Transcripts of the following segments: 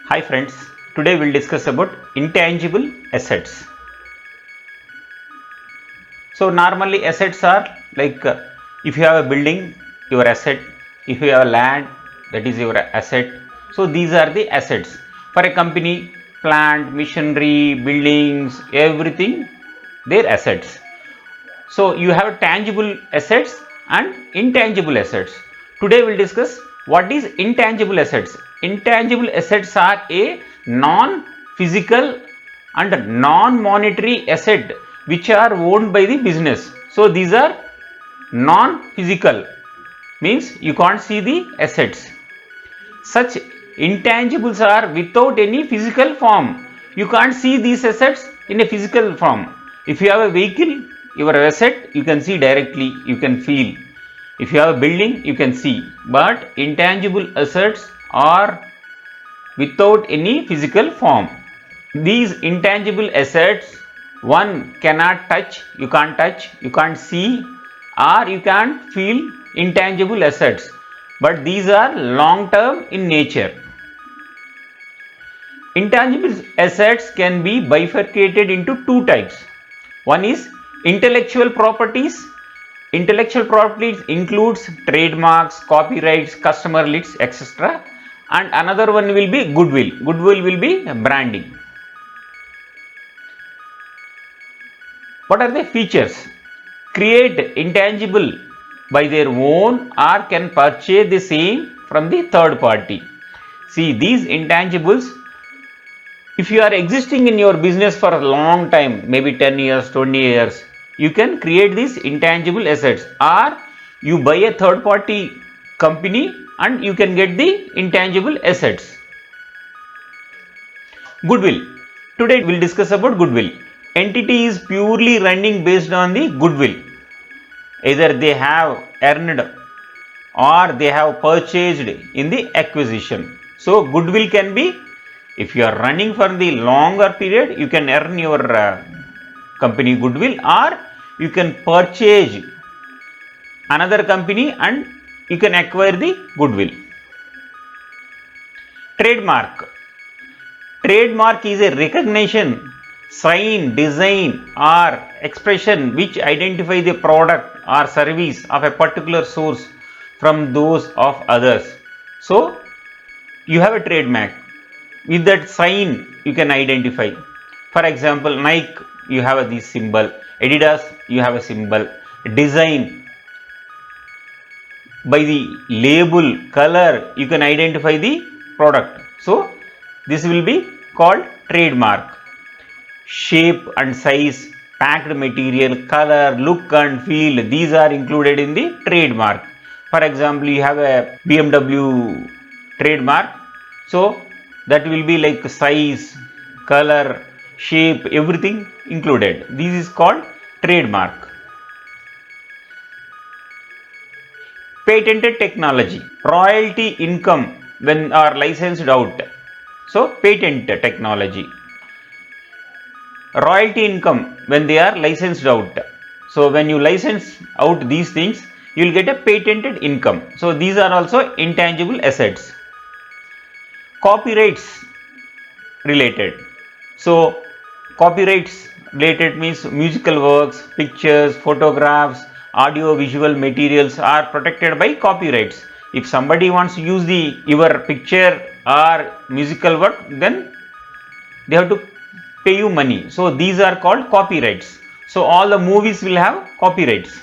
Hi friends, today we'll discuss about intangible assets. So normally assets are like if you have a building, your asset, if you have land, that is your asset. So these are the assets. For a company, plant, machinery, buildings, everything, their assets. So you have tangible assets and intangible assets. Today we'll discuss what is intangible assets. Intangible assets are a non-physical and non-monetary asset which are owned by the business. So these are non-physical, means you can't see the assets. Such intangibles are without any physical form. You can't see these assets in a physical form. If you have a vehicle, your asset you can see directly, you can feel. If you have a building, you can see. But intangible assets are without any physical form. These intangible assets, one cannot touch, you can't see, or you can't feel intangible assets. But these are long term in nature. Intangible assets can be bifurcated into two types. One is intellectual properties. Intellectual properties includes trademarks, copyrights, customer lists, etc. And another one will be goodwill. Goodwill will be branding. What are the features? Create intangible by their own or can purchase the same from the third party. See, these intangibles, if you are existing in your business for a long time, maybe 10 years, 20 years, you can create these intangible assets, or you buy a third party company and you can get the intangible assets. Goodwill. Today we'll discuss about goodwill. Entity is purely running based on the goodwill. Either they have earned or they have purchased in the acquisition. So goodwill can be, if you are running for the longer period, you can earn your company goodwill, or you can purchase another company and you can acquire the goodwill. Trademark. Trademark is a recognition, sign, design or expression which identify the product or service of a particular source from those of others. So you have a trademark. With that sign you can identify. For example, Nike, you have this symbol. Adidas, you have a symbol. Design, by the label, color, you can identify the product. So this will be called trademark. Shape and size, packed material, color, look and feel, these are included in the trademark. For example, you have a BMW trademark, so that will be like size, color, shape, everything included. This is called trademark. Patented technology, royalty income when are licensed out. So patent technology, royalty income when they are licensed out. So when you license out these things, you will get a patented income. So these are also intangible assets. Copyrights related. So copyrights related means musical works, pictures, photographs, audio visual materials are protected by copyrights. If somebody wants to use your picture or musical work, then they have to pay you money. So these are called copyrights. So all the movies will have copyrights.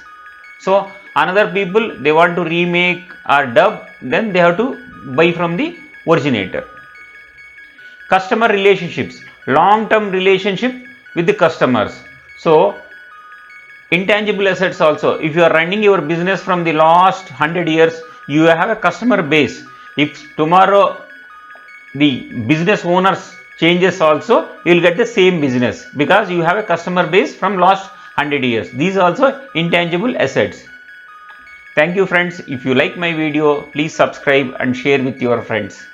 So another people, they want to remake or dub, then they have to buy from the originator. Customer relationships, long term relationship with the customers. So intangible assets also, if you are running your business from the last 100 years, you have a customer base. If tomorrow the business owners changes also, you will get the same business because you have a customer base from last 100 years. These are also intangible assets. Thank you friends. If you like my video, please subscribe and share with your friends.